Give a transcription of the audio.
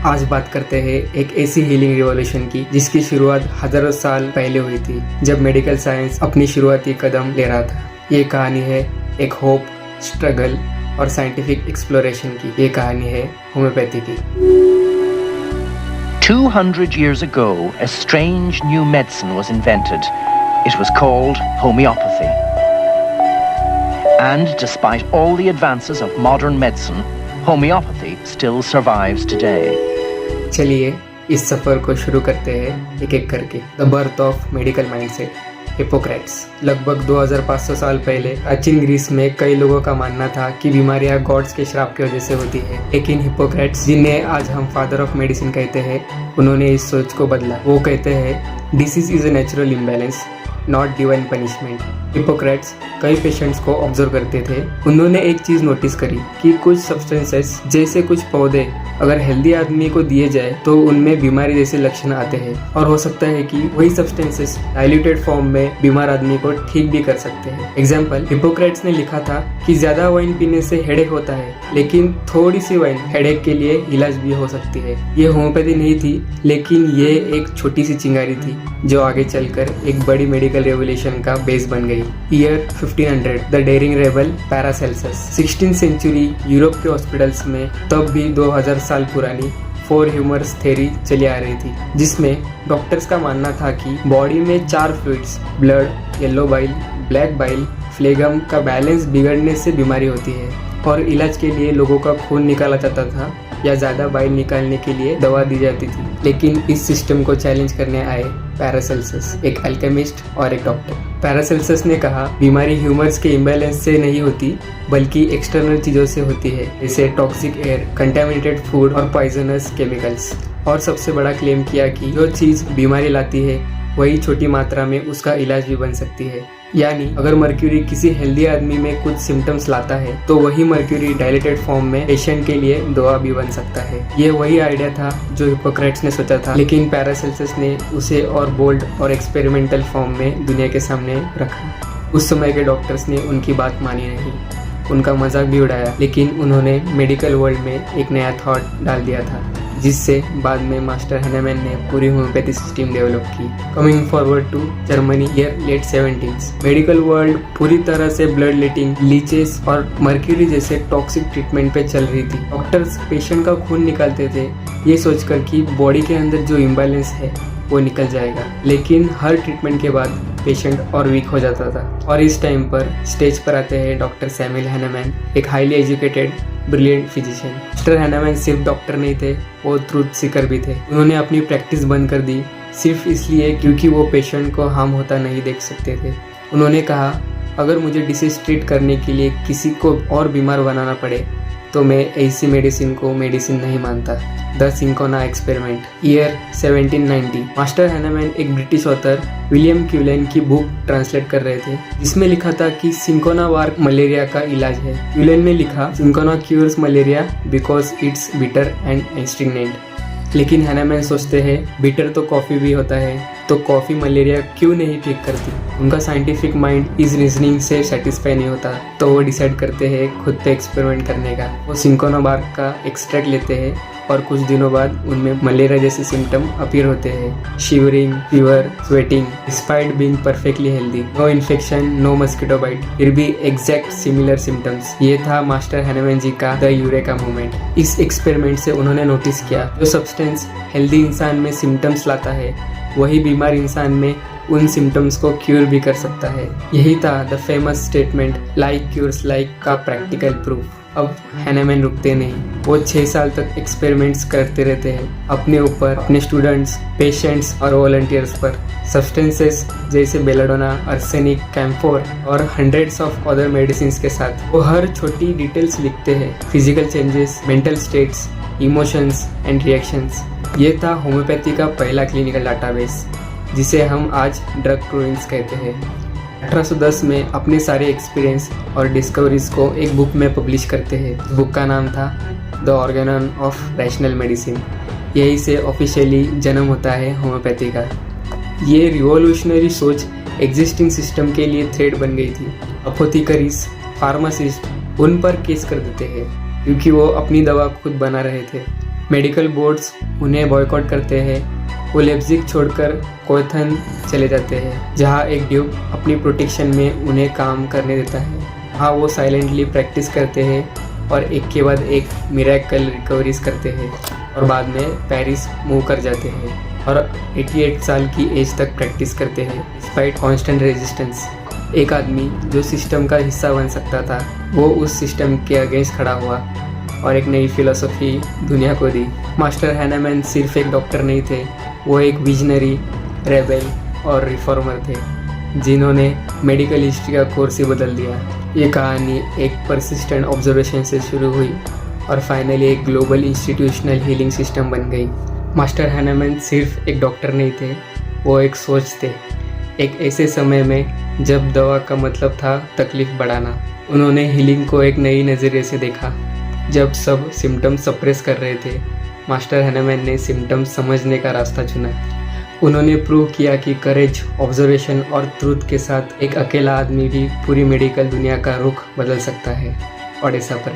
आज बात करते हैं एक ऐसी हीलिंग रिवॉल्यूशन की जिसकी शुरुआत हजारों साल पहले हुई थी, जब मेडिकल साइंस अपनी शुरुआती कदम ले रहा था। ये कहानी है एक होप, स्ट्रगल और साइंटिफिक एक्सप्लोरेशन की। ये कहानी है होम्योपैथी की। 200 years ago, a strange new medicine was invented. It was called homeopathy. And despite all the advances of modern medicine, homeopathy still survives today. चलिए इस सफर को शुरू करते हैं एक एक करके। The birth of medical mindset, Hippocrates. लगभग 2500 साल पहले प्राचीन ग्रीस में कई लोगों का मानना था कि बीमारियां गॉड्स के श्राप की वजह से होती है, लेकिन हिप्पोक्रेट्स, जिन्हें आज हम फादर ऑफ मेडिसिन कहते हैं, उन्होंने इस सोच को बदला। वो कहते हैं disease is a natural imbalance, not divine punishment. Hippocrates कई पेशेंट्स को ऑब्जर्व करते थे। उन्होंने एक चीज नोटिस करी कि कुछ सब्सटेंसेस जैसे कुछ पौधे अगर हेल्दी आदमी को दिए जाए तो उनमें बीमारी जैसे लक्षण आते हैं, और हो सकता है कि वही सब्सटेंसेस डाइल्यूटेड फॉर्म में बीमार आदमी को ठीक भी कर सकते हैं। एग्जाम्पल, हिप्पोक्रेट्स ने लिखा था कि ज्यादा वाइन पीने से हेडेक होता है, लेकिन थोड़ी सी वाइन हेडेक के लिए इलाज भी हो सकती है। ये होम्योपैथी नहीं थी, लेकिन ये एक छोटी सी चिंगारी थी जो आगे चलकर एक बड़ी मेडिकल रेवोल्यूशन का बेस बन गई। Year 1500, the daring rebel Paracelsus. 16th century Europe के हॉस्पिटल्स में तब भी 2000 साल पुरानी 4 ह्यूमर्स थ्योरी चली आ रही थी, जिसमें डॉक्टर्स का मानना था कि बॉडी में 4 fluids, blood, yellow bile, black bile, phlegm का बैलेंस बिगड़ने से बीमारी होती है, और इलाज के लिए लोगों का खून निकाला जाता था या ज्यादा बाइल निकालने के लिए दवा दी जाती थी। लेकिन इस सिस्टम को चैलेंज करने आए पैरासेल्सस, एक अल्केमिस्ट और एक डॉक्टर। पैरासेल्सस ने कहा बीमारी ह्यूमर्स के इम्बैलेंस से नहीं होती, बल्कि एक्सटर्नल चीजों से होती है, जैसे टॉक्सिक एयर, कंटामिनेटेड फूड और पॉइजनस केमिकल्स। और सबसे बड़ा क्लेम किया कि जो चीज बीमारी लाती है वही छोटी मात्रा में उसका इलाज भी बन सकती है। यानी अगर मर्क्यूरी किसी हेल्दी आदमी में कुछ सिम्टम्स लाता है तो वही मर्क्यूरी डाइलेटेड फॉर्म में पेशेंट के लिए दवा भी बन सकता है। ये वही आइडिया था जो हिप्पोक्रेट्स ने सोचा था, लेकिन पैरासेल्सस ने उसे और बोल्ड और एक्सपेरिमेंटल फॉर्म में दुनिया के सामने रखा। उस समय के डॉक्टर्स ने उनकी बात मानी नहीं, उनका मजाक भी उड़ाया, लेकिन उन्होंने मेडिकल वर्ल्ड में एक नया थॉट डाल दिया था, जिससे बाद में मास्टर हैनेमैन ने पूरी होम्योपैथी सिस्टम डेवलप की। Coming forward to Germany, year late 70s, medical world पूरी तरह से ब्लड लेटिंग, लीचेस और मर्क्यूरी जैसे टॉक्सिक ट्रीटमेंट पे चल रही थी। डॉक्टर्स पेशेंट का खून निकालते थे ये सोचकर कि बॉडी के अंदर जो इम्बैलेंस है वो निकल जाएगा, लेकिन हर ट्रीटमेंट के बाद पेशेंट और वीक हो जाता था। और इस टाइम पर स्टेज पर आते हैं डॉक्टर सैमुअल हैनेमैन, एक highly educated brilliant physician. Mister Hahnemann सिर्फ डॉक्टर नहीं थे, वो ट्रूथ सीकर भी थे। उन्होंने अपनी प्रैक्टिस बंद कर दी सिर्फ इसलिए क्योंकि वो पेशेंट को हार्म होता नहीं देख सकते थे। उन्होंने कहा अगर मुझे डिसीज ट्रीट करने के लिए किसी को और बीमार बनाना पड़े तो मैं ऐसी मेडिसिन को मेडिसिन नहीं मानता। The cinchona experiment, year 1790, master Hahnemann एक ब्रिटिश ऑथर विलियम क्यूलेन की बुक ट्रांसलेट कर रहे थे, जिसमें लिखा था कि सिंकोना वार्क मलेरिया का इलाज है। क्यूलेन ने लिखा cinchona cures malaria because it's bitter and astringent. लेकिन हैनेमैन सोचते हैं बिटर तो कॉफी भी होता है, तो कॉफी मलेरिया क्यों नहीं ठीक करती। उनका साइंटिफिक माइंड इस रीजनिंग से सेटिस्फाई नहीं होता, तो वो डिसाइड करते हैं खुद पे एक्सपेरिमेंट करने का। वो सिंकोना बार्क का एक्सट्रैक्ट लेते हैं और कुछ दिनों बाद उनमें मलेरिया जैसे सिम्टम अपीयर होते हैं, shivering, fever, sweating, despite being perfectly healthy, no infection, no mosquito bite, फिर भी एग्जैक्ट सिमिलर सिम्टम्स। ये था मास्टर हैनेमैन जी का द यूरेका मूवमेंट। इस एक्सपेरिमेंट से उन्होंने नोटिस किया जो सब्सटेंस हेल्दी इंसान में सिम्टम्स लाता है वही बीमार इंसान में उन सिम्टम्स को क्यूर भी कर सकता है। यही था the famous statement like cures like का प्रैक्टिकल प्रूफ। अब हैनेमैन रुकते नहीं, वो 6 साल तक एक्सपेरिमेंट्स करते रहते हैं अपने ऊपर, अपने स्टूडेंट्स, पेशेंट्स और वॉलंटियर्स पर। सब्सटेंसेस जैसे बेलाडोना, आर्सेनिक, कैम्फोर और हंड्रेड्स ऑफ अदर मेडिसिन के साथ वो हर छोटी डिटेल्स लिखते हैं, physical changes, mental states, emotions and reactions. ये था होम्योपैथी का पहला क्लिनिकल डाटाबेस, जिसे हम आज ड्रग प्रूविंग्स कहते हैं। 1810 में अपने सारे एक्सपीरियंस और डिस्कवरीज को एक बुक में पब्लिश करते हैं। बुक का नाम था the Organon of rational medicine. यही से ऑफिशियली जन्म होता है होम्योपैथी का। ये रिवॉल्यूशनरी सोच एग्जिस्टिंग सिस्टम के लिए थ्रेड बन गई थी। अपोथिकरीज, फार्मासिस्ट उन पर केस कर देते हैं क्योंकि वो अपनी दवा खुद बना रहे थे। मेडिकल बोर्ड्स उन्हें बॉयकॉट करते हैं। वो लेप्जिग छोड़कर कोथन चले जाते हैं, जहाँ एक ड्यूक अपनी प्रोटेक्शन में उन्हें काम करने देता है। वहाँ वो साइलेंटली प्रैक्टिस करते हैं और एक के बाद एक मिरेकल रिकवरीज करते हैं और बाद में पेरिस मूव कर जाते हैं और 88 साल की एज तक प्रैक्टिस करते हैं डिस्पाइट कॉन्स्टेंट रेजिस्टेंस। एक आदमी जो सिस्टम का हिस्सा बन सकता था, वो उस सिस्टम के अगेंस्ट खड़ा हुआ और एक नई फिलॉसफी दुनिया को दी। मास्टर हैनेमैन सिर्फ एक डॉक्टर नहीं थे, वो एक विजनरी, रेबेल और रिफॉर्मर थे जिन्होंने मेडिकल हिस्ट्री का कोर्स ही बदल दिया। ये कहानी एक परसिस्टेंट ऑब्जर्वेशन से शुरू हुई और फाइनली एक ग्लोबल इंस्टीट्यूशनल हीलिंग सिस्टम बन गई। मास्टर हैनेमैन सिर्फ एक डॉक्टर नहीं थे, वो एक सोच थे। एक ऐसे समय में जब दवा का मतलब था तकलीफ बढ़ाना, उन्होंने हीलिंग को एक नई नज़रिए से देखा। जब सब सिम्टम्स सप्रेस कर रहे थे, मास्टर हैनेमैन ने सिम्टम्स समझने का रास्ता चुना। उन्होंने प्रूव किया कि करेज, ऑब्जर्वेशन और ट्रूथ के साथ एक अकेला आदमी भी पूरी मेडिकल दुनिया का रुख बदल सकता है। और ऐसा पर